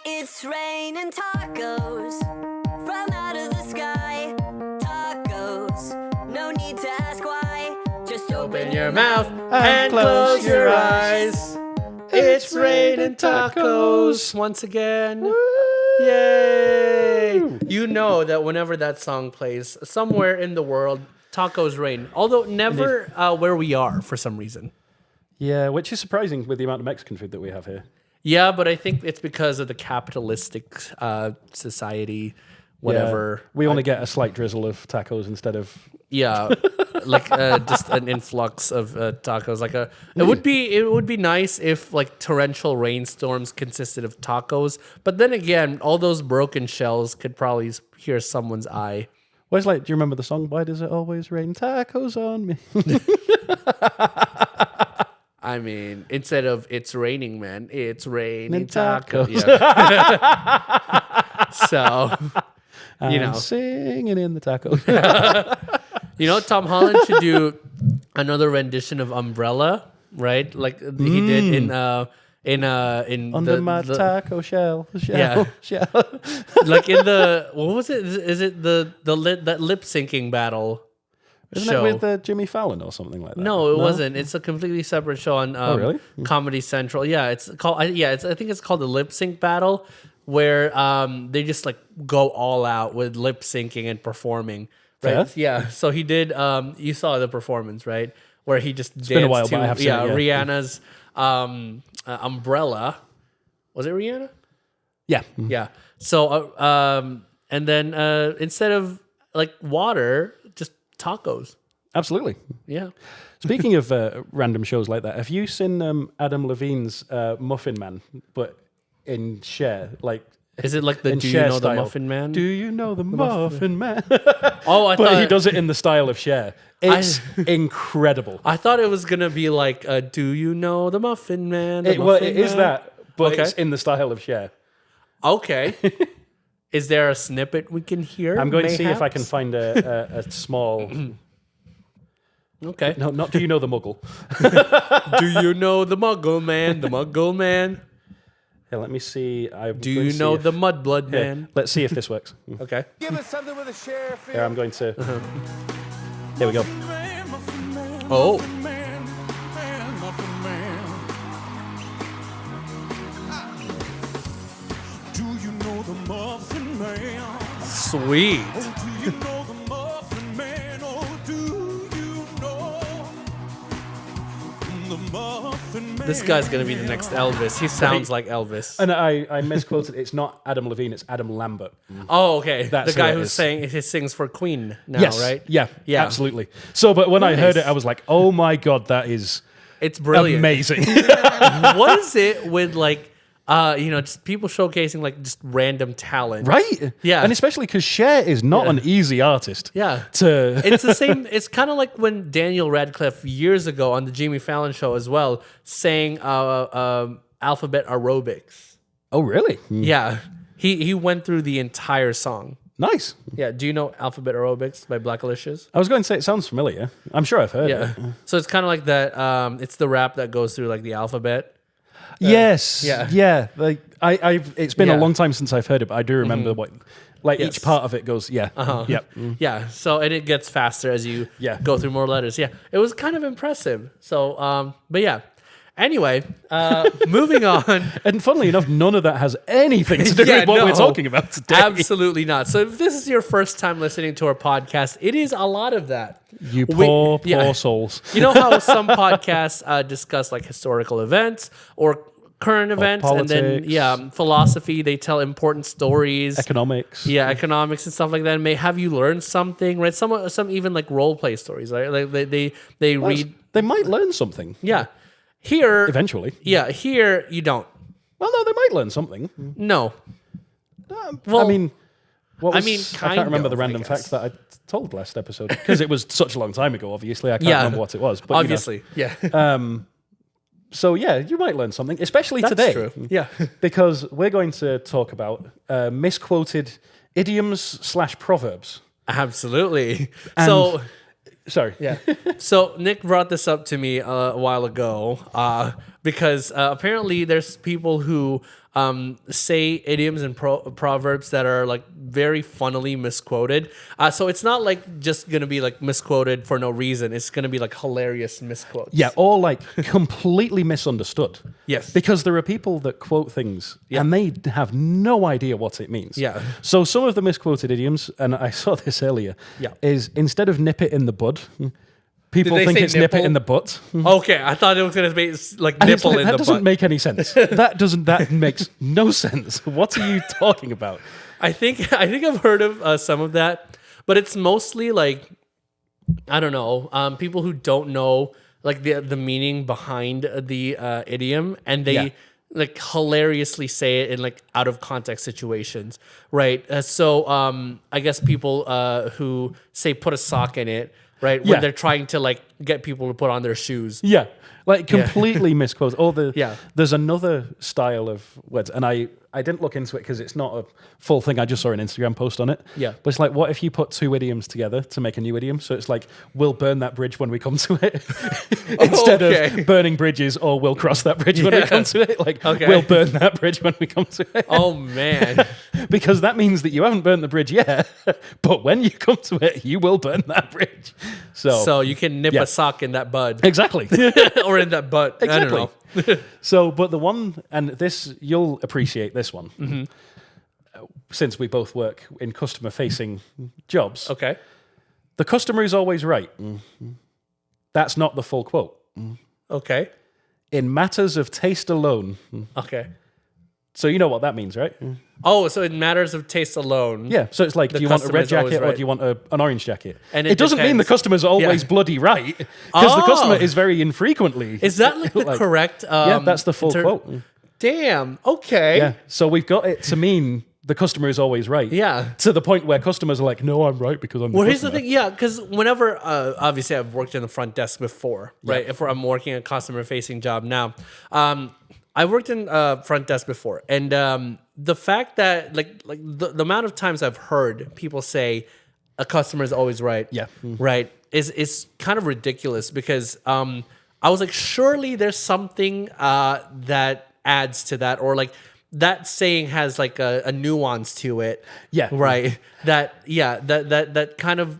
It's raining tacos from out of the sky. Tacos, no need to ask why. Just open your mouth and close your eyes. It's raining tacos once again. Woo! Yay! You know that whenever that song plays, somewhere in the world, tacos rain. Although never where we are for some reason. Yeah, which is surprising with the amount of Mexican food that we have here. Yeah, but I think it's because of the capitalistic society, whatever. Yeah, we only get a slight drizzle of tacos instead of... Yeah, like just an influx of tacos. It would be nice if like torrential rainstorms consisted of tacos. But then again, all those broken shells could probably pierce someone's eye. Well, it's like, do you remember the song, Why Does It Always Rain Tacos on Me? I mean, instead of it's raining, man, it's raining tacos. Yeah. So, you know. Singing in the tacos. You know, Tom Holland should do another rendition of Umbrella, right? Like he did in Under my taco shell. Yeah. Shell. Like in the, what was it? Is it that lip syncing battle? Isn't show. it with Jimmy Fallon or something like that? No, it wasn't. It's a completely separate show on really? Comedy Central. Yeah, it's called. I think it's called the lip sync battle, where they just like go all out with lip syncing and performing. Right? Yeah. So he did. You saw the performance, right? Where he just danced been a while, to but I have seen it, yeah. Rihanna's Umbrella. Was it Rihanna? Yeah. Yeah. So and then instead of like water, just tacos. Absolutely. Yeah. Speaking of random shows like that, have you seen Adam Levine's Muffin Man, but in Cher? Like, is it like the Do You Cher Know style? the Muffin Man? Do you know the Muffin Man? Oh, I thought... But he does it in the style of Cher. It's incredible. I thought it was going to be like, Do You Know the Muffin Man? It is that, but it's in the style of Cher. Okay. Is there a snippet we can hear? I'm going to see if I can find a small... Okay. No, not Do You Know the Muggle. Do you know the Muggle Man? The Muggle Man? Here, let me see. Do you know the Mudblood Man? Let's see if this works. Okay. Give us something with a sheriff. Here, I'm going to... Here we go. Oh. Do you know the Muffin Man? Sweet. Do you know the Muffin Man? Oh, do you know the Muffin Man? This guy's going to be the next Elvis. He sounds like Elvis. And I misquoted. It's not Adam Levine. It's Adam Lambert. Oh, okay. That's the guy who it who's is. saying he sings for Queen now, Yes. right? Yeah. Yeah. Absolutely. So, but when I heard it, I was like, "Oh my god, that is It's brilliant. amazing!" What is it with like, just people showcasing like just random talent, Right? Yeah. And especially because Cher is not an easy artist. Yeah. To It's the same. It's kind of like when Daniel Radcliffe years ago on the Jimmy Fallon show as well sang alphabet aerobics. Oh, really? Yeah, he went through the entire song. Nice. Yeah, do you know Alphabet Aerobics by Black Alicious? I was going to say it sounds familiar. I'm sure I've heard Yeah. it. So it's kind of like that. It's the rap that goes through like the alphabet. Yes. yeah. Yeah. Like it's been Yeah. a long time since I've heard it, but I do remember what Yes. each part of it goes. Yeah. Yep. Yeah. So and it gets faster as you go through more letters. Yeah. It was kind of impressive. So but yeah. Anyway, moving on. And funnily enough, none of that has anything to do with what we're talking about today. Absolutely not. So if this is your first time listening to our podcast, it is a lot of that. You poor souls. You know how some podcasts discuss like historical events or current events, politics. and then philosophy. They tell important stories, Economics. economics and stuff like that. And may have you learn something, right? Some even like role play stories, right? Like they read. They might learn something. Yeah, here Eventually. Yeah, here you don't. Well, no, they might learn something. No. I mean, I kind can't remember of, the random I guess. fact that I told last episode because it was such a long time ago. Obviously, I can't remember what it was. But obviously, So yeah, you might learn something, especially That's today. true. Yeah. Because we're going to talk about misquoted idioms / proverbs. Absolutely. And So Sorry. Yeah. So Nick brought this up to me a while ago because apparently there's people who say idioms and proverbs that are like very funnily misquoted. So it's not like just gonna be like misquoted for no reason. It's gonna be like hilarious misquotes. Yeah, or like completely misunderstood. Yes. Because there are people that quote things and they have no idea what it means. Yeah. So some of the misquoted idioms, and I saw this earlier, is instead of nip it in the bud, people they think say it's nip it nipple? in the butt. Okay, I thought it was gonna be like And it's nipple like, in that the doesn't butt. make any sense. That makes no sense. What are you talking about? I think I've heard of some of that, but it's mostly like I don't know, people who don't know like the meaning behind the idiom, and they like hilariously say it in like out of context situations, right? So I guess people who say put a sock in it, right, when they're trying to like get people to put on their shoes. Yeah, like completely misquoted. Or there's another style of words, and I didn't look into it because it's not a full thing. I just saw an Instagram post on it. Yeah. But it's like, what if you put two idioms together to make a new idiom? So it's like, we'll burn that bridge when we come to it. Instead of burning bridges, or we'll cross that bridge when we come to it. Like, we'll burn that bridge when we come to it. Oh man. Because that means that you haven't burnt the bridge yet, but when you come to it, you will burn that bridge. So you can nip a sock in that bud. Exactly. Or in that butt. I don't know. So, but the one, and this, you'll appreciate this one, since we both work in customer-facing jobs. Okay. The customer is always right. That's not the full quote. Okay. In matters of taste alone. Okay. So you know what that means, right? Oh, so in matters of taste alone. Yeah. So it's like, do you want a customer red is always jacket or right. do you want an orange jacket? And it doesn't mean the depends. customer's always bloody right, because the customer is very infrequently. Is that like the correct? Yeah, that's the full quote. Damn. Okay. Yeah. So we've got it to mean the customer is always right. Yeah. To the point where customers are like, no, I'm right because I'm the Well, here's the customer. thing. Yeah, because whenever, obviously, I've worked in the front desk before, right? If I'm working a customer-facing job now, I worked in front desk before, and the fact that like the amount of times I've heard people say a customer is always right, right, is kind of ridiculous because I was like, surely there's something that adds to that, or like that saying has like a nuance to it, right? That kind of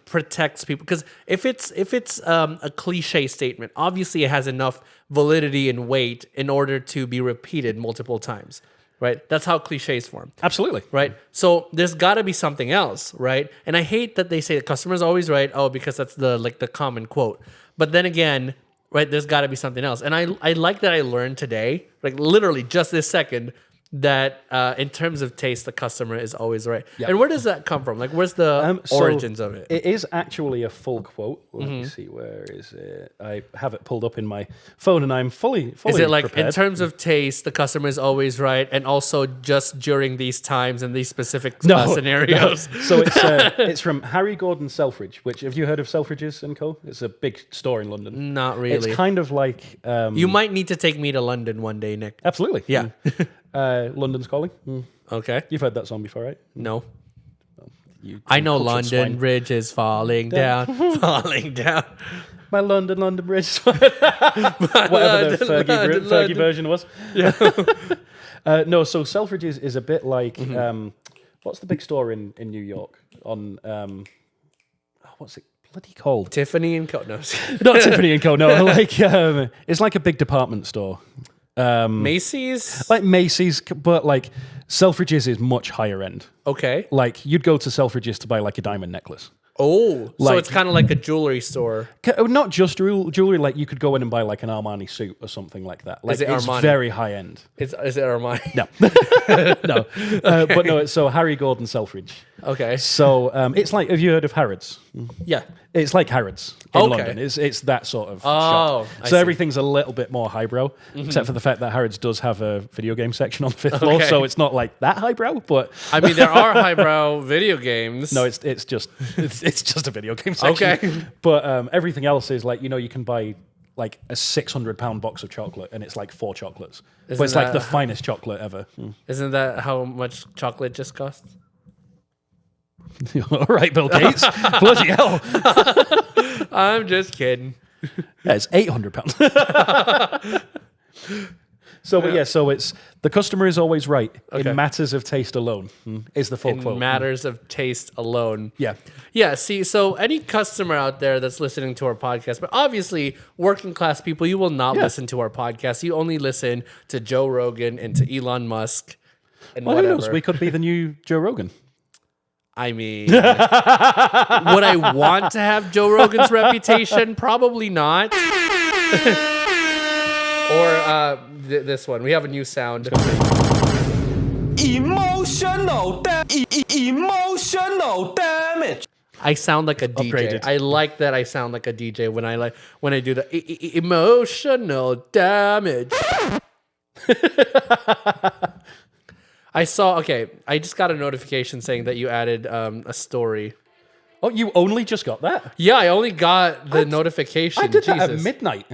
protects people, because if it's a cliche statement, obviously it has enough validity and weight in order to be repeated multiple times, right? That's how cliches form. Absolutely. Right? So there's got to be something else, right? And I hate that they say the customer's always right, because that's the common quote. But then again, right, there's got to be something else. And I like that I learned today, like literally just this second, that in terms of taste, the customer is always right. Yep. And where does that come from? Like, where's the origins of it? It is actually a full quote. Let me see, where is it? I have it pulled up in my phone, and I'm fully Is it like, prepared. in terms of taste, the customer is always right, and also just during these times and these specific scenarios? No. So it's from Harry Gordon Selfridge, which, have you heard of Selfridges & Co? It's a big store in London. Not really. It's kind of like... you might need to take me to London one day, Nick. Absolutely. Yeah. London's Calling. Okay. You've heard that song before, right? No. You I know cultured London swine. Bridge is falling down, falling down. My London Bridge. Whatever the Fergie version was. Yeah. No, so Selfridges is a bit like, what's the big store in New York? On, what's it bloody called? Tiffany and Co. No. Not Tiffany & Co, no. Like, it's like a big department store. Macy's? Like Macy's, but like Selfridges is much higher end. Okay. Like you'd go to Selfridges to buy like a diamond necklace. Oh, so Like- it's kind of like a jewelry store. Not just jewelry, like you could go in and buy like an Armani suit or something like that. Like Is it it's Armani? very high end. Is it Armani? No. No. But no, it's so Harry Gordon Selfridge. Okay. So it's like, have you heard of Harrods? Yeah. It's like Harrods in Okay. London. It's that sort of Oh, shop. I So see. everything's a little bit more highbrow, except for the fact that Harrods does have a video game section on the fifth floor, Okay. so it's not like that highbrow. But I mean, there are highbrow video games. no, it's just it's just a video game section. Okay. But everything else is like, you can buy like a £600 box of chocolate, and it's like 4 chocolates. But it's like that- the finest chocolate ever. Isn't that how much chocolate just costs? All right, Bill Gates. Bloody hell. I'm just kidding. Yeah, it's £800. So, but yeah, so it's the customer is always right Okay. in matters of taste alone. Is the full In quote. matters of taste alone. Yeah. Yeah, see, so any customer out there that's listening to our podcast, but obviously working class people, you will not Yeah. listen to our podcast. You only listen to Joe Rogan and to Elon Musk and Well, who whatever. knows? We could be the new Joe Rogan. I mean, would I want to have Joe Rogan's reputation? Probably not. Or this one. We have a new sound. Emotional damage. I sound like a DJ. Upgraded. I like that I sound like a DJ when I do the emotional damage. I just got a notification saying that you added a story. Oh, you only just got that? Yeah, I only got the notification. I did that at Jesus. midnight.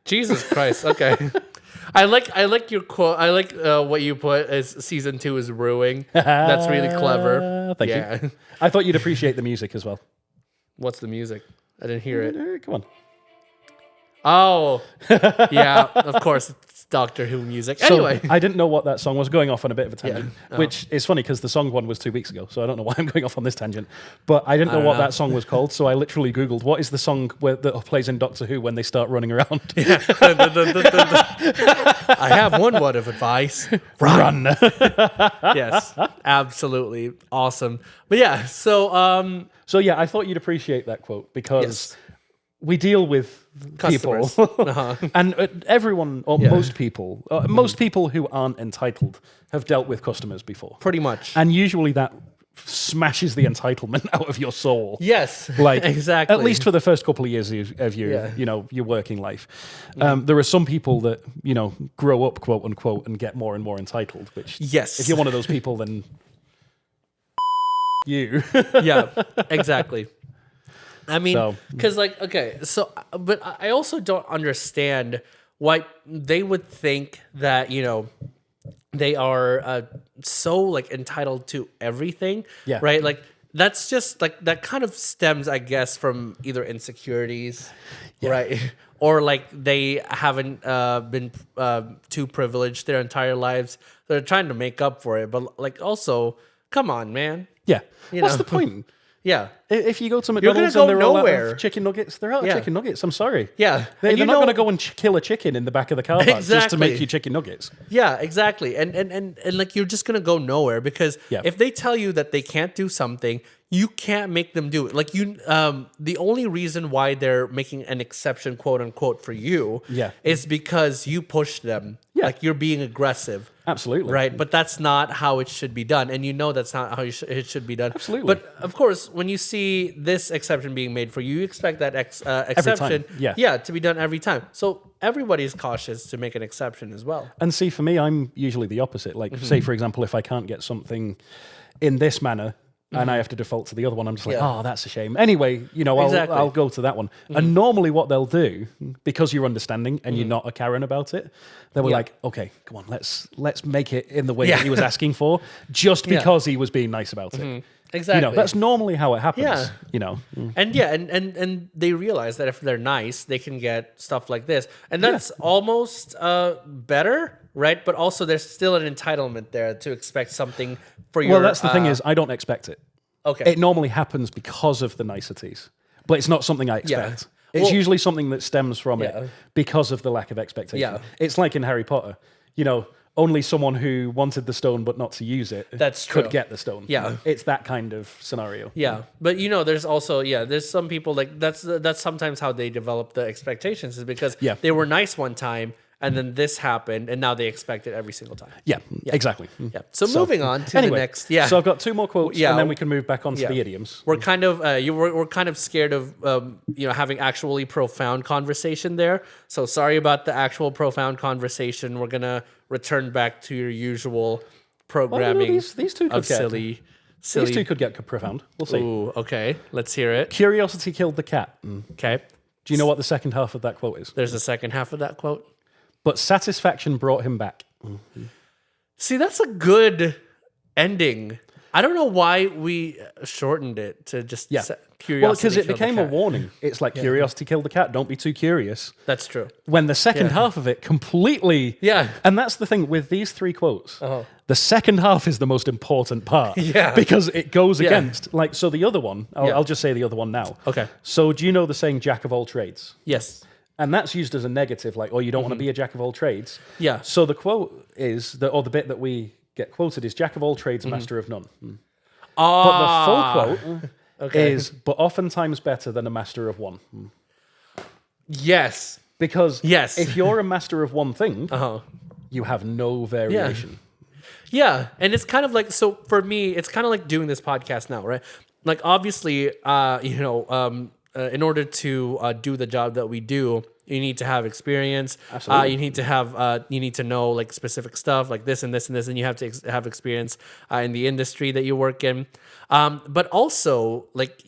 Jesus Christ. Okay. I like your quote. I like what you put as season 2 is brewing. That's really clever. Thank you. I thought you'd appreciate the music as well. What's the music? I didn't hear it. Come on. Oh, yeah. Of course, it's Doctor Who music. So, Anyway, I didn't know what that song was, going off on a bit of a tangent, Yeah. which is funny because the song one was 2 weeks ago, so I don't know why I'm going off on this tangent. But I didn't know what that song was called, so I literally Googled, what is the song that plays in Doctor Who when they start running around? I have one word of advice. Run! Yes, absolutely awesome. But yeah, so So yeah, I thought you'd appreciate that quote because Yes. we deal with Customers. people, Uh-huh. and everyone, or most people who aren't entitled have dealt with customers before, pretty much. and usually that smashes the entitlement out of your soul. Yes, Like exactly. At least for the first couple of years of your, Yeah. your working life. There are some people that grow up, quote unquote, and get more and more entitled. Which, Yes. if you're one of those people, then you. Yeah, exactly. I mean, So- because but I also don't understand why they would think that they are so like entitled to everything. Yeah. Right. Like that's just like that kind of stems, I guess, from either insecurities, right, or like they haven't been too privileged their entire lives. They're trying to make up for it, but like also, come on, man. Yeah. What's know. the point? Yeah. If you go to gonna McDonald's go and they're all out nowhere. of chicken nuggets, they're out of Yeah. chicken nuggets. I'm sorry. Yeah. They're And not going to go and kill a chicken in the back of the car park just to Exactly. make you chicken nuggets. Yeah, exactly. And like you're just gonna go nowhere because Yeah. if they tell you that they can't do something, you can't make them do it. Like the only reason why they're making an exception, quote unquote, for you, Yeah. is because you pushed them. Yeah. Like you're being aggressive. Absolutely. Right, but that's not how it should be done, and that's not how it should be done. Absolutely. But of course, when you see this exception being made for you, you expect that exception, Yeah. to be done every time. So everybody's cautious to make an exception as well. And see, for me, I'm usually the opposite. Like, Mm-hmm. say, for example, if I can't get something in this manner and I have to default to the other one, I'm just like, Yeah. oh, that's a shame. Anyway, Exactly. I'll go to that one. And normally what they'll do, because you're understanding and you're not a Karen about it, they were Yeah. like, okay, come on, let's make it in the way Yeah. that he was asking for, just Yeah. because he was being nice about it. Exactly. That's normally how it happens. Yeah. And and they realize that if they're nice, they can get stuff like this, and that's almost better, right? But also, there's still an entitlement there to expect something for your. Well, that's the thing is, I don't expect it. Okay. It normally happens because of the niceties, but it's not something I expect. It's Well- usually something that stems from Yeah. it because of the lack of expectation. Yeah. It's like in Harry Potter, only someone who wanted the stone but not to use it That's could true. get the stone. Yeah. It's that kind of scenario. Yeah, but there's also there's some people like that's sometimes how they develop the expectations is because Yeah. they were nice one time and then this happened and now they expect it every single time. Yeah, exactly. Yeah. So moving on to anyway, the next. Yeah. So I've got two more quotes, Yeah. and then we can move back onto Yeah. the idioms. We're kind of we're kind of scared of having actually profound conversation there. So sorry about the actual profound conversation. We're gonna return back to your usual programming these two could of get silly. These two could get profound. We'll see. Ooh, okay. Let's hear it. Curiosity killed the cat. Okay. Do you know what the second half of that quote is? There's a second half of that quote. But satisfaction brought him back. See, that's a good ending. I don't know why we shortened it to just Yeah. curiosity. Well, because it killed the became a cat. warning. It's like curiosity killed the cat. Don't be too curious. That's true. When the second Yeah. half of it completely... Yeah. And that's the thing with these three quotes. The second half is the most important part. Yeah. Because it goes Yeah. against... Like, so the other one, Yeah. I'll just say the other one now. Okay. So do you know the saying, jack of all trades? Yes. And that's used as a negative, like, oh, you don't want to be a jack of all trades. Yeah. So the quote is, or the bit that we get quoted is, jack of all trades, master of none. But the full quote is, but oftentimes better than a master of one. Yes. Because Yes. if you're a master of one thing, you have no variation. Yeah, and it's kind of like, so for me, it's kind of like doing this podcast now, right? Like, obviously, in order to do the job that we do, you need to have experience. Absolutely. You need to know like specific stuff, like this and this and this, and you have to have experience in the industry that you work in. But also, like,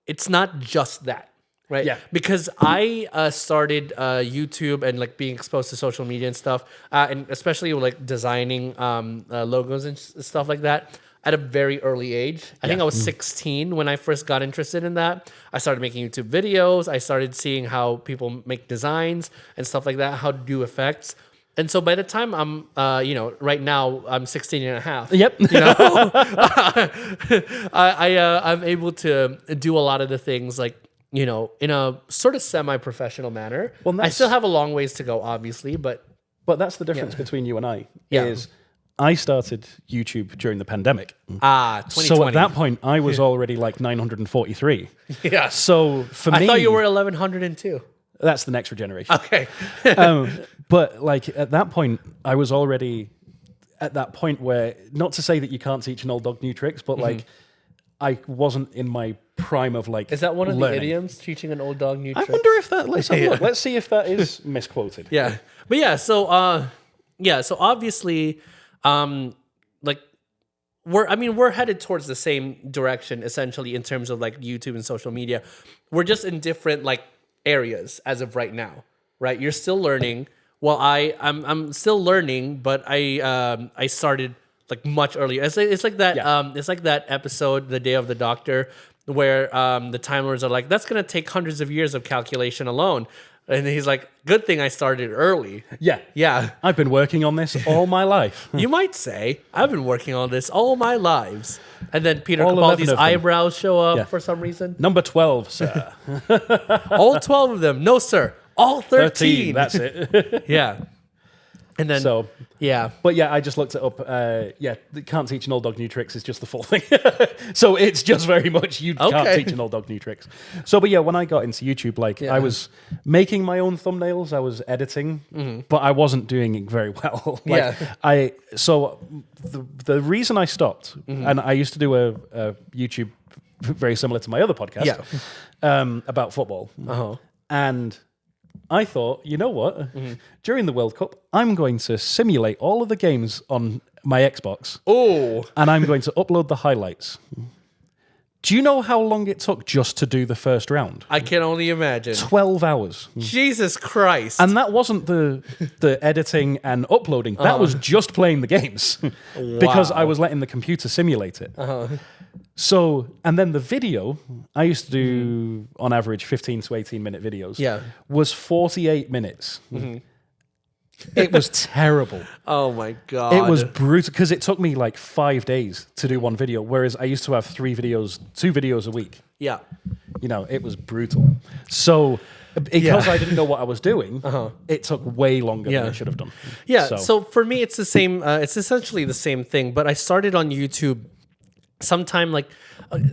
it's not just that. Right. Yeah. Because I started YouTube and like being exposed to social media and stuff, and especially like designing logos and stuff like that at a very early age. I think I was 16 when I first got interested in that. I started making YouTube videos. I started seeing how people make designs and stuff like that, how to do effects. And so by the time I'm, right now I'm 16 and a half. Yep. I'm able to do a lot of the things like, in a sort of semi-professional manner. Well, I still have a long ways to go, obviously, but But that's the difference between you and I, Yeah. is I started YouTube during the pandemic. 2020. So at that point, I was already like 943. Yeah. So for me... I thought you were 1102. That's the next generation. Okay. But like at that point, I was already at that point where, not to say that you can't teach an old dog new tricks, but like I wasn't in my prime of like Is that one of learning. the idioms, teaching an old dog new I tricks? wonder if that, let's have a look. Let's see if that is misquoted. Yeah. But yeah, so obviously, like we're headed towards the same direction essentially in terms of like YouTube and social media. We're just in different like areas as of right now, right? You're still learning. Well, I'm still learning, but I started like much earlier. It's like that it's like that episode, The Day of the Doctor, where the Time Lords are like, that's gonna take hundreds of years of calculation alone. And he's like, good thing I started early. Yeah. Yeah. I've been working on this all my life. You might say, I've been working on this all my lives. And then Peter All 11 Capaldi's of them. eyebrows show up Yeah. for some reason. Number 12, sir. All 12 of them. No, sir. All 13. That's it. Yeah. And then, So, yeah. but yeah, I just looked it up. Can't teach an old dog new tricks is just the full thing. So it's just very much you can't Okay. teach an old dog new tricks. So, but yeah, when I got into YouTube, like I was making my own thumbnails, I was editing, but I wasn't doing it very well. The reason I stopped, and I used to do a YouTube very similar to my other podcast about football, and I thought, you know what? During the World Cup, I'm going to simulate all of the games on my Xbox. Oh. And I'm going to upload the highlights. Do you know how long it took just to do the first round? I can only imagine. 12 hours. Jesus Christ. And that wasn't the editing and uploading. That was just playing the games. Because I was letting the computer simulate it. So, and then the video, I used to do on average 15 to 18 minute videos. Yeah. Was 48 minutes. It was terrible. Oh my God. It was brutal because it took me like 5 days to do one video, whereas I used to have two videos a week. Yeah. It was brutal. So, because I didn't know what I was doing, it took way longer than I should have done. Yeah. So for me, it's the same. It's essentially the same thing. But I started on YouTube sometime like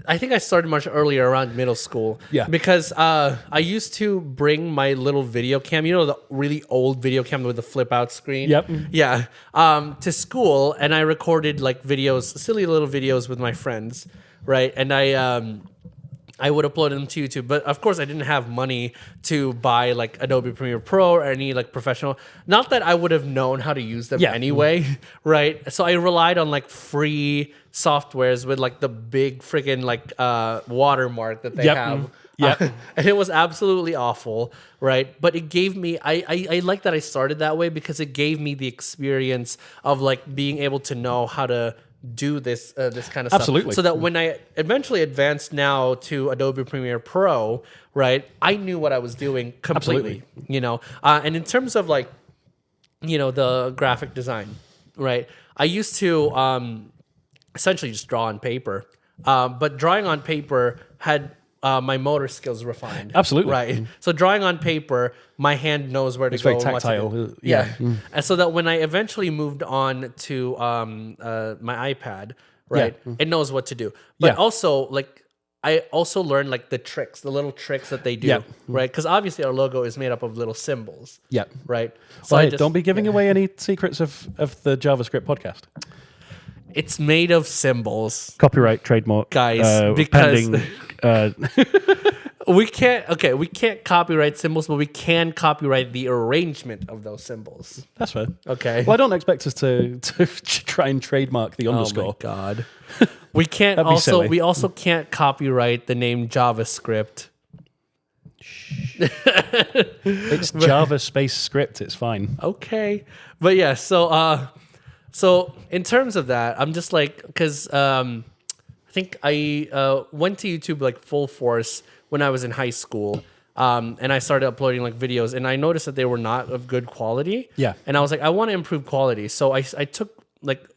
I think I started much earlier, around middle school. Yeah. Because I used to bring my little video cam, the really old video cam with the flip out screen. Yep. Yeah. To school, and I recorded like videos, silly little videos with my friends, right? And I would upload them to YouTube, but of course I didn't have money to buy like Adobe Premiere Pro or any like professional. Not that I would have known how to use them anyway, right? So I relied on like free softwares with like the big freaking like watermark that they have. Yep. And it was absolutely awful, right? But it gave me, I like that I started that way because it gave me the experience of like being able to know how to do this this kind of stuff. Absolutely. So that when I eventually advanced now to Adobe Premiere Pro, right, I knew what I was doing completely. Absolutely. You know, and in terms of like, you know, the graphic design, right, I used to essentially just draw on paper, but drawing on paper had my motor skills refined. Absolutely. Right. So drawing on paper, my hand knows where to It's go. very and what to tactile. do. Yeah. And so that when I eventually moved on to my iPad, right, it knows what to do. But Yeah. also, like, I also learned like the little tricks that they do, Yeah. right? Because obviously our logo is made up of little symbols, Yeah. right? So Well, hey, don't be giving away any secrets of the JavaScript podcast. It's made of symbols. Copyright, trademark, Guys, because- pending, We can't copyright symbols, but we can copyright the arrangement of those symbols. that's fair. Okay. Well, I don't expect us to try and trademark the underscore. Oh my god. We can't That'd be silly. we also can't copyright the name JavaScript. It's Java space script. It's fine. Okay. But yeah, so in terms of that, I'm just like, because I think I went to YouTube like full force when I was in high school. And I started uploading like videos, and I noticed that they were not of good quality. Yeah. And I was like, I want to improve quality. So I took like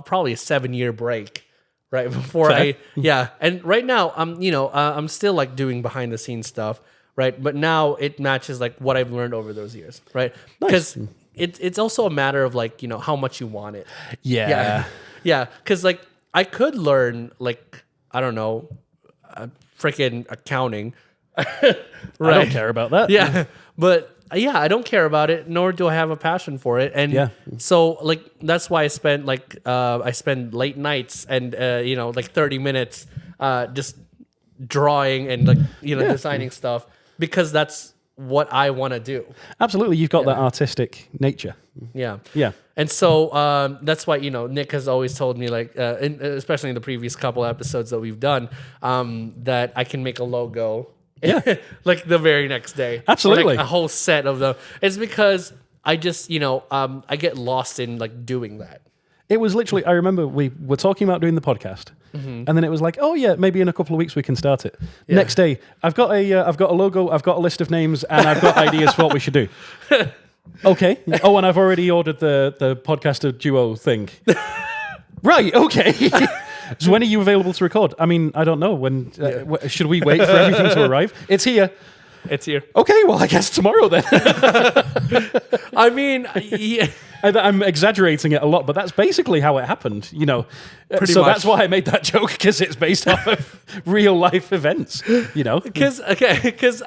probably a 7-year break, right? Before Fair. And right now I'm still like doing behind the scenes stuff, right? But now it matches like what I've learned over those years, right? Because it's also a matter of like, how much you want it. Yeah. Yeah. Because like I could learn like, I don't know, freaking accounting. I don't care about that. Yeah. But I don't care about it, nor do I have a passion for it. And Yeah. so like that's why I spend like I spend late nights and like 30 minutes just drawing and like designing stuff, because that's what I want to do. Absolutely. You've got that artistic nature. Yeah. Yeah. And so that's why, Nick has always told me, like, especially in the previous couple episodes that we've done, that I can make a logo like the very next day. Absolutely. Or, like, a whole set of them. It's because I just, I get lost in like doing that. It was literally, I remember we were talking about doing the podcast, and then it was like, oh yeah, maybe in a couple of weeks we can start it. Next day, I've got a logo, I've got a list of names, and I've got ideas for what we should do. Okay. Oh, and I've already ordered the podcaster duo thing. Right. Okay. So when are you available to record? I mean, I don't know. When should we wait for everything to arrive? It's here. It's here. Okay. Well, I guess tomorrow then. I mean, yeah. I'm exaggerating it a lot, but that's basically how it happened, Pretty so much. that's why I made that joke, because it's based off of real life events, Because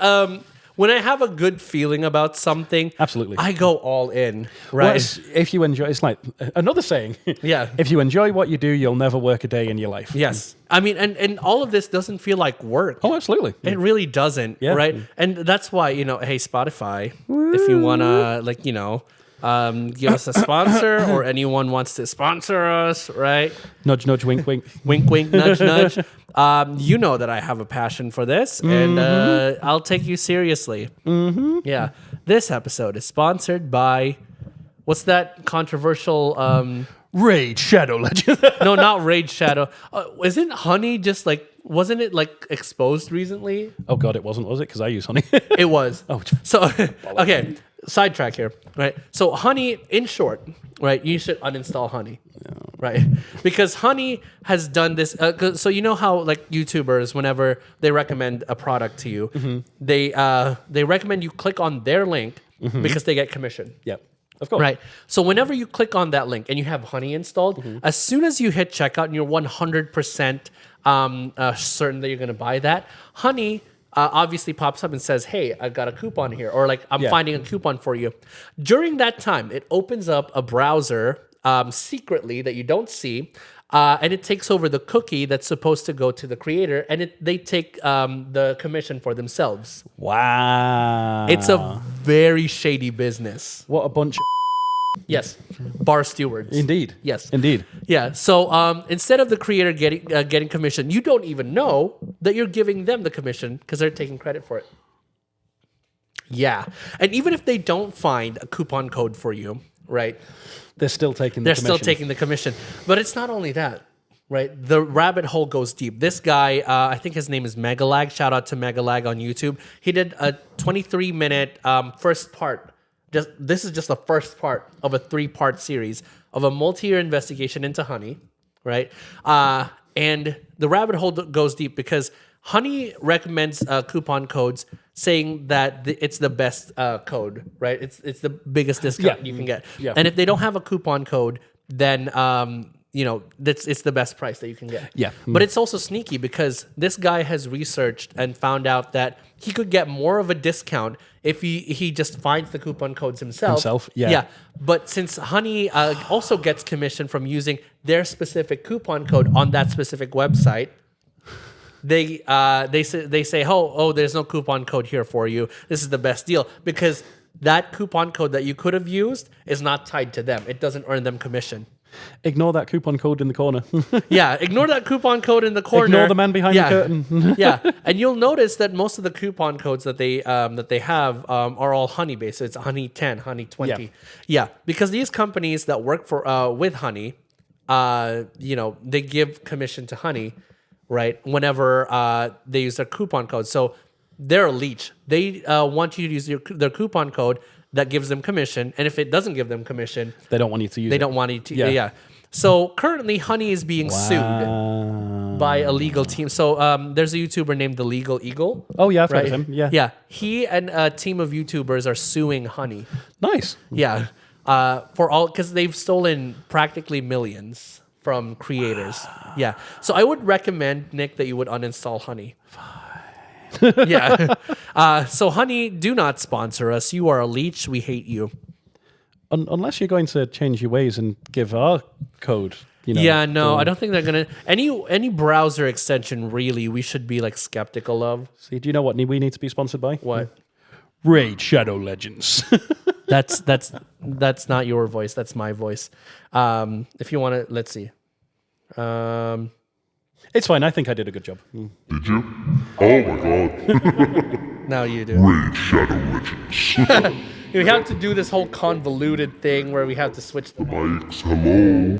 when I have a good feeling about something, Absolutely. I go all in, Well, right? if you enjoy, it's like another saying. Yeah. If you enjoy what you do, you'll never work a day in your life. Yes. I mean, and all of this doesn't feel like work. Oh, absolutely. It really doesn't, Yeah. right? And that's why, hey, Spotify, if you want to, like, give us a sponsor, or anyone wants to sponsor us, right? Nudge, nudge, wink, wink. Wink, wink, nudge, nudge. You know that I have a passion for this, and I'll take you seriously. Mm-hmm. Yeah. This episode is sponsored by, what's that controversial... Raid Shadow Legend. No, not Raid Shadow. Isn't Honey just like, wasn't it like exposed recently? Oh God, it wasn't, was it? Because I use Honey. It was. Oh. So, okay, sidetrack here, right? So Honey, in short, right, you should uninstall Honey, right? Because Honey has done this. So you know how like YouTubers, whenever they recommend a product to you, they recommend you click on their link because they get commission. Yep. Of course. Right. So whenever you click on that link and you have Honey installed, as soon as you hit checkout and you're 100% certain that you're going to buy that, Honey obviously pops up and says, hey, I've got a coupon here, or like I'm finding a coupon for you. During that time, it opens up a browser secretly that you don't see, and it takes over the cookie that's supposed to go to the creator, and they take the commission for themselves. Wow. It's a very shady business. What a bunch of... Yes, bar stewards. Indeed. Yes. Indeed. Yeah. So instead of the creator getting commission, you don't even know that you're giving them the commission because they're taking credit for it. Yeah. And even if they don't find a coupon code for you, right? They're still taking the They're commission. still taking the commission. But it's not only that, right? The rabbit hole goes deep. This guy, I think his name is Megalag. Shout out to Megalag on YouTube. He did a 23-minute first part. This is just the first part of a 3-part series of a multi-year investigation into honey, right? And the rabbit hole goes deep because Honey recommends coupon codes saying that it's the best code, right? It's the biggest discount you can get. Yeah. And if they don't have a coupon code, then it's the best price that you can get. Yeah. But it's also sneaky because this guy has researched and found out that he could get more of a discount if he just finds the coupon codes himself. Yeah. Yeah. But since Honey also gets commission from using their specific coupon code on that specific website, they say, oh, there's no coupon code here for you. This is the best deal because that coupon code that you could have used is not tied to them. It doesn't earn them commission. Ignore that coupon code in the corner. Yeah, ignore that coupon code in the corner. Ignore the man behind the curtain. Yeah, and you'll notice that most of the coupon codes that they have are all Honey based. So it's Honey 10, Honey 20. Yeah, because these companies that work for with Honey, they give commission to Honey, right? Whenever they use their coupon code, so they're a leech. They want you to use their coupon code that gives them commission, and if it doesn't give them commission, They don't want you to use it. they don't want you to. Yeah. Yeah. So currently, Honey is being sued by a legal team. So there's a YouTuber named The Legal Eagle. Oh, yeah, I've heard of him. Yeah. Yeah. He and a team of YouTubers are suing Honey. Nice. Yeah. Because they've stolen practically millions from creators. Yeah. So I would recommend, Nick, that you would uninstall Honey. Yeah. So Honey, do not sponsor us. You are a leech. We hate you. Unless you're going to change your ways and give our code, Yeah, no, I don't think they're gonna. Any browser extension really, we should be like skeptical of. See, do you know what we need to be sponsored by? What? Raid Shadow Legends. That's not your voice. That's my voice. If you want to, let's see. It's fine. I think I did a good job. Did you? Oh my god. Now you do. Raid Shadow Legends. We have to do this whole convoluted thing where we have to switch. Mics, hello.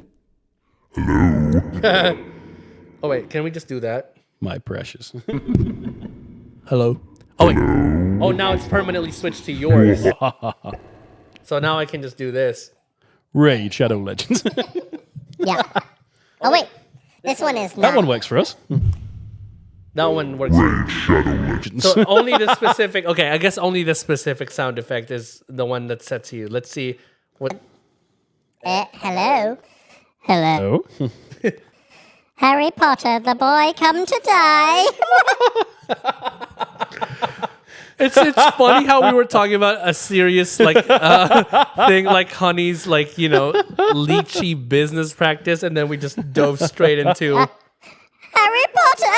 Hello. Oh wait, can we just do that? My precious. Hello. Oh wait. Oh, now it's permanently switched to yours. So now I can just do this. Raid Shadow Legends. Yeah. Oh, wait. This one is not. That one works for us. That one works. Raid Shadow Legends. So only the specific. Okay, I guess only the specific sound effect is the one that's set to you. Let's see what. Hello. Hello. Oh. Harry Potter, the boy come to die. It's funny how we were talking about a serious thing like Honey's leechy business practice, and then we just dove straight into Harry Potter.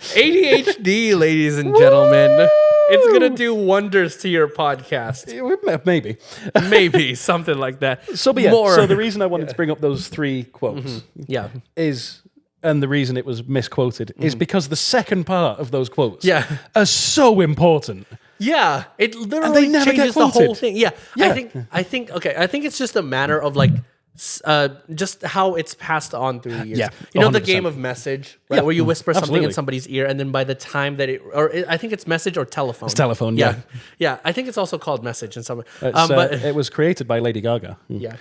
ADHD, ladies and gentlemen. It's gonna do wonders to your podcast. Maybe. Maybe something like that. So, but yeah. More. So the reason I wanted to bring up those 3 quotes Yeah. is, and the reason it was misquoted, is because the second part of those quotes are so important. Yeah, it And literally they never changes get the whole quoted. thing. Yeah, Yeah. I think it's just a matter of just how it's passed on through the years. Yeah, you know the 100%. game of message, right? Yeah, Where you whisper something in absolutely. somebody's ear, and then by the time that I think it's message or telephone. It's telephone, Yeah, yeah. I think it's also called message in some. But It was created by Lady Gaga. yeah.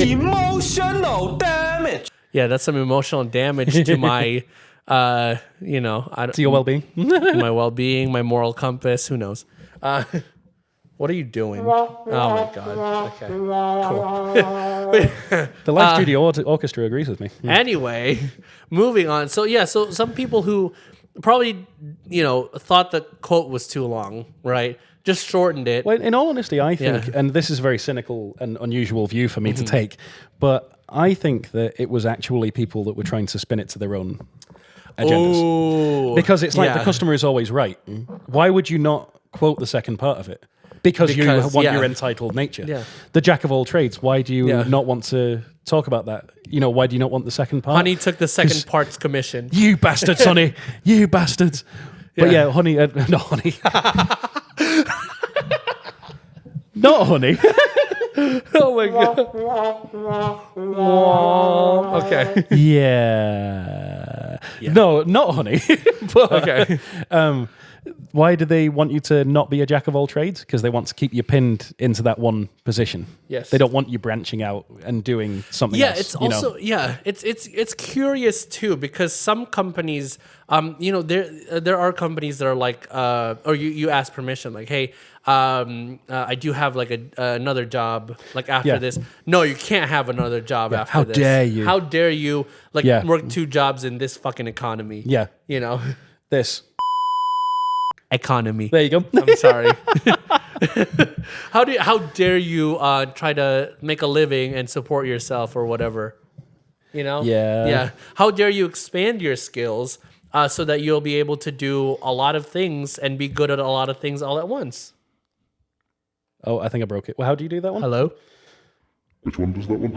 Emotional damage. Yeah, that's some emotional damage to my, I don't, To your well-being. my well-being, my moral compass. Who knows? What are you doing? Oh my god. Okay. Cool. The Live Studio Orchestra agrees with me. Anyway, moving on. So yeah, so some people who probably thought the quote was too long, right? Just shortened it. Well, in all honesty, I think, Yeah. and this is a very cynical and unusual view for me to take, but I think that it was actually people that were trying to spin it to their own agendas. Ooh. Because it's like the Yeah. customer is always right. Why would you not quote the second part of it? Because you want yeah. your entitled nature. Yeah. The jack of all trades. Why do you Yeah. not want to talk about that? Why do you not want the second part? Honey took the second part's commission. You bastards, honey. You bastards. But yeah, honey. Not honey. Not honey. Oh my god. Okay. Yeah. No, not honey. But, Okay. Why do they want you to not be a jack of all trades? Because they want to keep you pinned into that one position. Yes. They don't want you branching out and doing something Yeah, else. it's also it's curious too, because some companies, there are companies that are like, or you ask permission, like, hey, I do have like another job like after Yeah. this. No, you can't have another job after how this. dare you. How dare you like Yeah. work 2 jobs in this fucking economy? Yeah. This. Economy. There you go. I'm sorry. How dare you try to make a living and support yourself or whatever? Yeah. Yeah. How dare you expand your skills so that you'll be able to do a lot of things and be good at a lot of things all at once? Oh, I think I broke it. Well, how do you do that one? Hello? Which one does that one?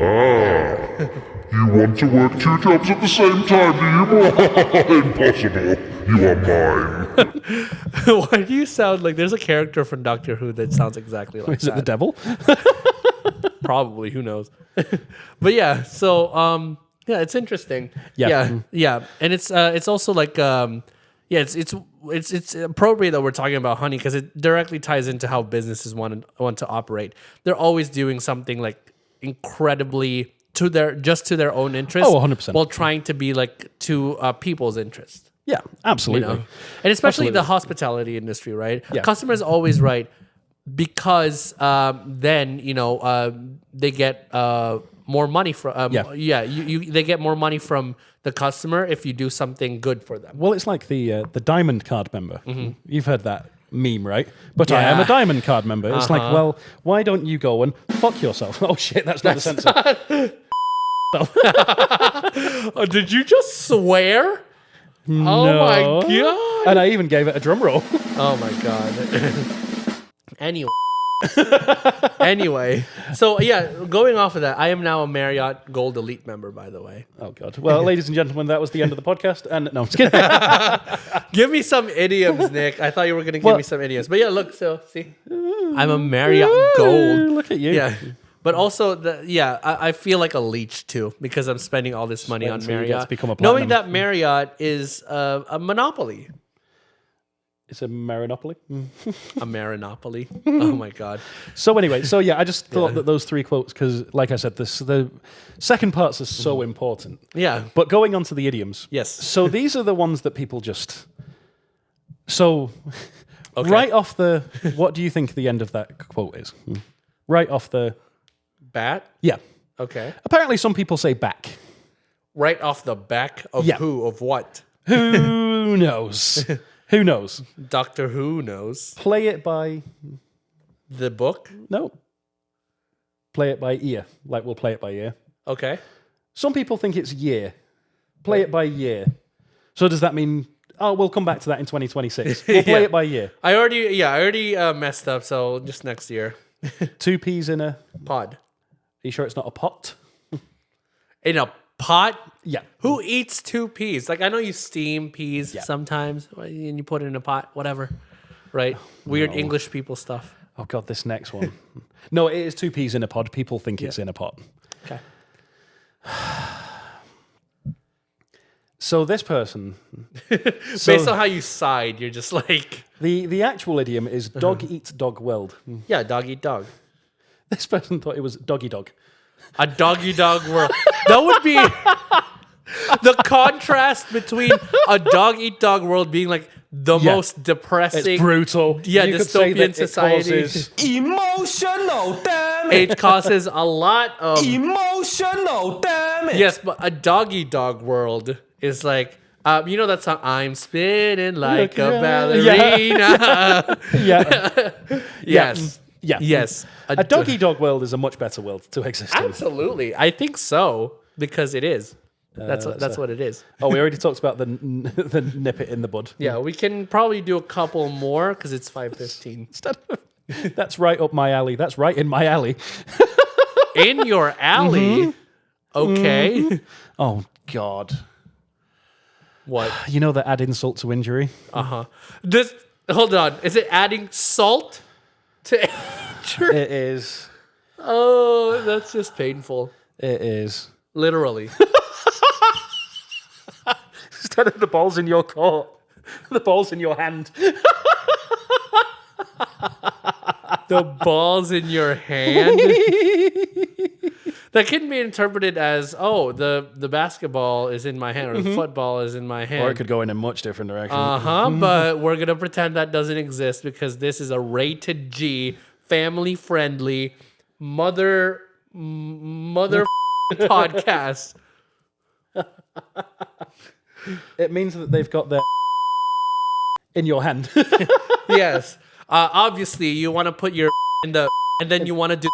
You want to work 2 jobs at the same time, do you? Impossible. You are mine. Why do you sound like there's a character from Doctor Who that sounds exactly like Is that? it the devil? Probably, who knows? But yeah, so yeah, it's interesting. Yeah. Yeah. And it's also like it's appropriate that we're talking about honey because it directly ties into how businesses want to operate. They're always doing something like incredibly to their own interest. Oh, 100%. While trying to be like to people's interest. Yeah, absolutely. And especially Absolutely. the hospitality industry, right? Yeah. Customers always right because then they get more money from they get more money from the customer if you do something good for them. Well, it's like the diamond card member. You've heard that meme, right? But I am a Yeah. diamond card member. It's like, well, why don't you go and fuck yourself? Oh shit, that's not the censor. Oh, did you just swear? Oh my No. god! And I even gave it a drum roll. Oh my god. Anyway, so yeah, going off of that, I am now a Marriott Gold Elite member, by the way. Oh god. Well, ladies and gentlemen, that was the end of the podcast. And no, I'm just kidding. Give me some idioms, Nick. I thought you were going to give me some idioms. But yeah, look, so see, I'm a Marriott Gold. Look at you. Yeah. But also, I feel like a leech too because I'm spending all this money on Until you get to Marriott. become a Knowing platinum. that Marriott is a monopoly. It's a Marinopoly. A Marinopoly. Oh my God. So anyway, I just thought that those 3 quotes, because like I said, the second parts are so important. Yeah. But going on to the idioms. Yes. So these are the ones that people just... So Okay. right off the... What do you think the end of that quote is? Right off the... Bat? Yeah. Okay. Apparently some people say back. Right off the back of Yeah. who? Of what? Who knows? Who knows? Doctor Who knows. Play it by... The book? No. Play it by ear. Like we'll play it by ear. Okay. Some people think it's year. Play it by year. So does that mean... Oh, we'll come back to that in 2026. We'll play Yeah. it by year. I already messed up, so just next year. 2 peas in a... Are Pod. you sure it's not a pot? In a pot? Yeah. Who eats 2 peas? Like, I know you steam peas sometimes, and you put it in a pot, whatever. Right? Weird English people stuff. Oh, God, this next one. No, it is 2 peas in a pod. People think it's in a pot. Okay. So this person... Based on how you sighed, you're just like, The actual idiom is dog eats dog world. yeah, dog eat dog. This person thought it was doggy dog. A doggy dog world. That would be the contrast between a dog eat dog world being like the Yeah. most depressing. It's brutal. Yeah, You could say that dystopian society. It causes, Emotional damage. It causes a lot of Emotional damage. yes, but a doggy dog world is like you know that song I'm spinning like a ballerina. yeah. Yes. Yeah. Yes. A doggy dog world is a much better world to exist in. Absolutely. I think so because it is. That's what it is. Oh, we already talked about the nip it in the bud. Yeah, we can probably do a couple more because it's 5:15. That's right up my alley. That's right in my alley. In your alley? Okay. Oh, God. What? You know that add insult to injury? Uh-huh. Hold on. Is it adding salt to injury? It is. Oh, that's just painful. It is. Literally. Instead of the ball's in your court, the ball's in your hand. The ball's in your hand. That can be interpreted as, the basketball is in my hand, or the football is in my hand. Or it could go in a much different direction. But we're going to pretend that doesn't exist because this is a rated G, family-friendly, mother podcast. It means that they've got their in your hand. Yes. Obviously, you want to put your in the, and then you want to do,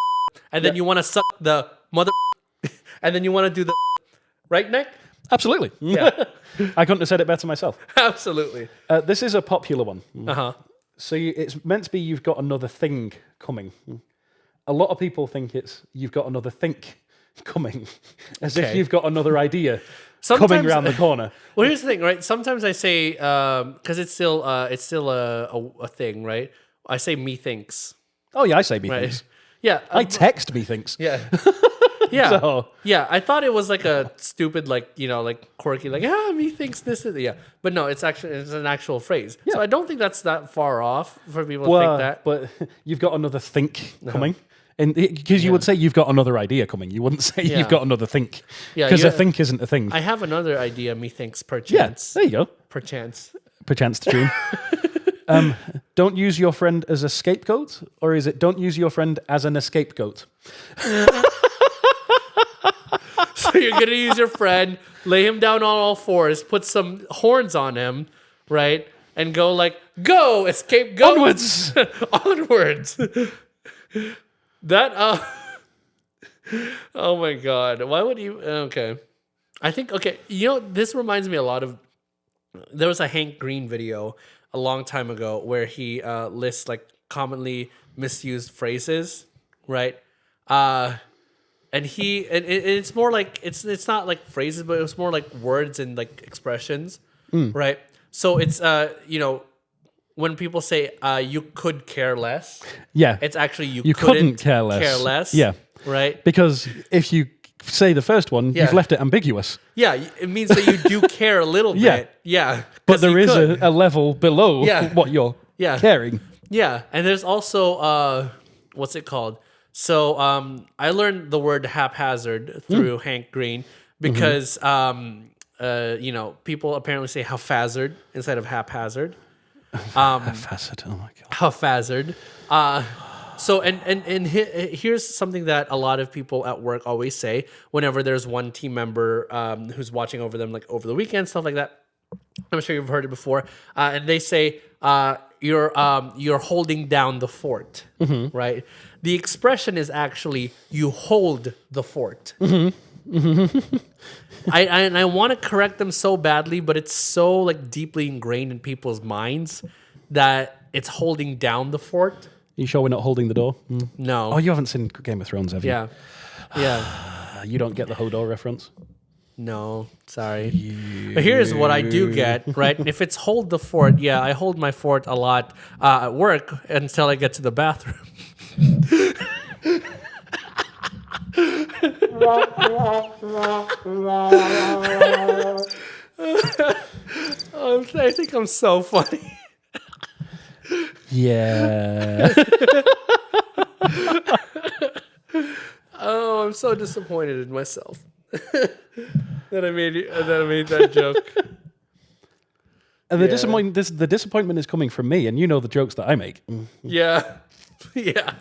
and then you want to suck the mother, and then you want to do the, right, Nick? Absolutely. Yeah. I couldn't have said it better myself. Absolutely. This is a popular one. Uh-huh. So it's meant to be you've got another thing coming. A lot of people think it's you've got another think coming, as if you've got another idea coming around the corner. Well, here's the thing, right? Sometimes I say, because it's still a thing, right? I say methinks. Oh yeah, I say me Right. thinks. Yeah. I text me thinks. Yeah. Yeah. So- Yeah. I thought it was like a stupid, like quirky, methinks this is, yeah. But no, it's an actual phrase. Yeah. So I don't think that's that far off for people to think that. But you've got another think coming. Because you would say you've got another idea coming. You wouldn't say Yeah. you've got another think. Yeah, Because a think isn't a thing. I have another idea, methinks, Yeah, perchance. there you go. Perchance. Perchance to dream. Don't use your friend as a scapegoat, or is it don't use your friend as an escapegoat? So you're going to use your friend, lay him down on all fours, put some horns on him, right? And go go, escape, go. Onwards. Onwards. That, oh my God. Why would you, okay. I think, this reminds me a lot of, there was a Hank Green video a long time ago where he lists commonly misused phrases, right? And it's more like it's not like phrases, but it's more like words and expressions, right? So it's when people say you could care less, Yeah. it's actually You couldn't care less. Care less, Yeah. right? Because if you say the first one, Yeah. you've left it ambiguous. Yeah, it means that you do care a little Yeah. bit, yeah. But 'cause there you is could. a level below Yeah. what you're Yeah. caring. Yeah, and there's also what's it called? So I learned the word haphazard through Hank Green because people apparently say haphazard instead of haphazard. Facet. Oh my God. Haphazard. So here's something that a lot of people at work always say whenever there's one team member who's watching over them over the weekend, stuff like that. I'm sure you've heard it before, and they say you're holding down the fort, right? The expression is actually you hold the fort. I want to correct them so badly, but it's so deeply ingrained in people's minds that it's holding down the fort. You sure we're not holding the door? No. Oh, you haven't seen Game of Thrones, have you? Yeah. Yeah. You don't get the Hodor reference? No, sorry. But here's what I do get, right? If it's hold the fort, yeah, I hold my fort a lot at work until I get to the bathroom. I think I'm so funny. Yeah. Oh, I'm so disappointed in myself that I made that joke. And the disappointment is coming from me, and you know the jokes that I make. Yeah. Yeah.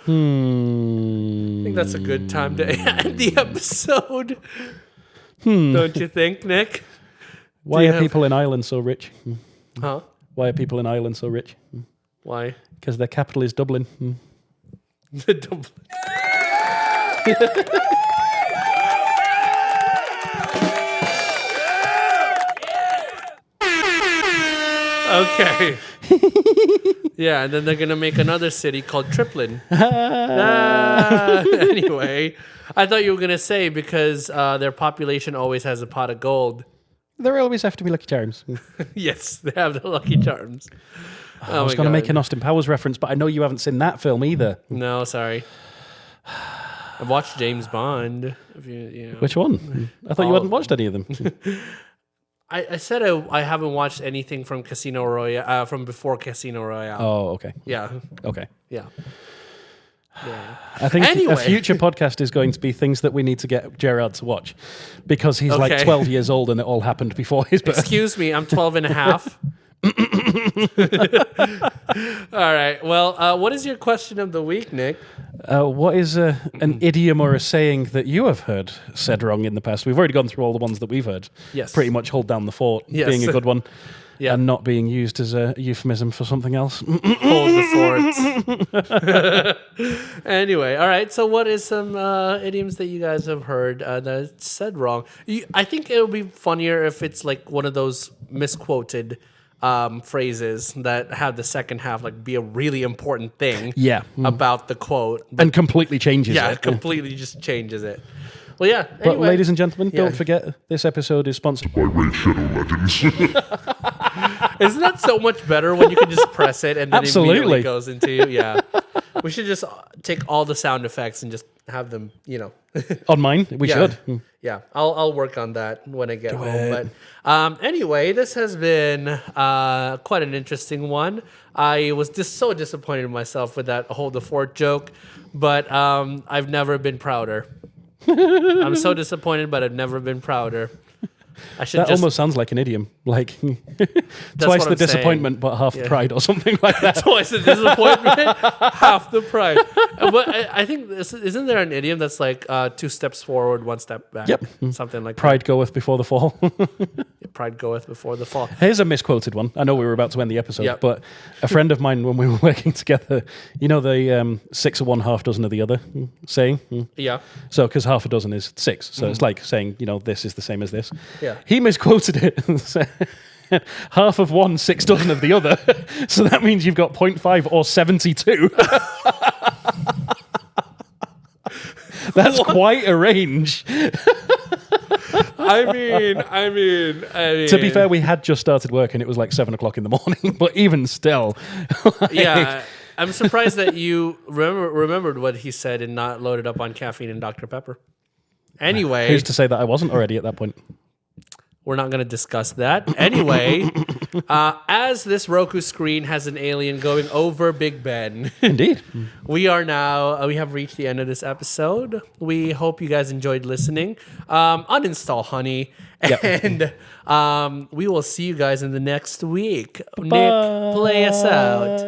I think that's a good time to end the episode. Don't you think, Nick? Why are people in Ireland so rich? Huh? Why are people in Ireland so rich? Why? Because their capital is Dublin. The Dublin. Okay. Yeah, and then they're gonna make another city called Triplin. Anyway, I thought you were gonna say because their population always has a pot of gold. There always have to be Lucky Charms. Yes, they have the Lucky Charms. I was going to make an Austin Powers reference, but I know you haven't seen that film either. No, sorry. I've watched James Bond. If you know. Which one? I thought you hadn't watched any of them. I said I haven't watched anything from Casino Royale, from before Casino Royale. Oh, okay. Yeah. Okay. Yeah. Yeah. I think Anyway. a future podcast is going to be things that we need to get Gerard to watch because he's like Okay. 12 years old and it all happened before his birth. Excuse me, I'm 12 and a half. All right. Well, what is your question of the week, Nick? What is an idiom or a saying that you have heard said wrong in the past? We've already gone through all the ones that we've heard. Yes. Pretty much hold down the fort Yes. being a good one. Yeah. And not being used as a euphemism for something else. Hold the fort. Anyway, all right. So, what is some idioms that you guys have heard that is said wrong? I think it would be funnier if it's like one of those misquoted phrases that have the second half like be a really important thing. Yeah. About the quote, And completely changes yeah, it. it completely just changes it. Well, yeah. But Anyway, ladies and gentlemen, Yeah. don't forget this episode is sponsored By Raid Shadow Legends. isn't that so much better when you can just press it and then it Absolutely. immediately goes into yeah. We should just take all the sound effects and just have them, on mine. We Yeah. should. Yeah, I'll work on that when I get home. But anyway, this has been quite an interesting one. I was just so disappointed in myself with that hold the fort joke, but I've never been prouder. I'm so disappointed, but I've never been prouder. I should That just almost sounds like an idiom. Like twice what the I'm disappointment, but half the pride or something like that. twice the disappointment, half the pride. But I think isn't there an idiom that's like 2 steps forward, 1 step back? Yep. Something like Pride goeth before the fall. that. Pride goeth before the fall. Here's a misquoted one. I know we were about to end the episode, Yep. but a friend of mine, when we were working together, you know the 6 of one, half dozen of the other saying? Yeah. So, because half a dozen is 6. So it's like saying, this is the same as this. Yeah. He misquoted it and said, half of one, 6 dozen of the other. So that means you've got 0.5 or 72. That's quite a range. I mean. To be fair, we had just started work and it was like 7 o'clock in the morning. But even still, Yeah, I'm surprised that you remembered what he said and not loaded up on caffeine and Dr. Pepper. Anyway, who's to say that I wasn't already at that point? we're not going to discuss that. Anyway, as this Roku screen has an alien going over Big Ben, Indeed. we have reached the end of this episode. We hope you guys enjoyed listening. Uninstall Honey, and we will see you guys in the next week. Nick, play us out.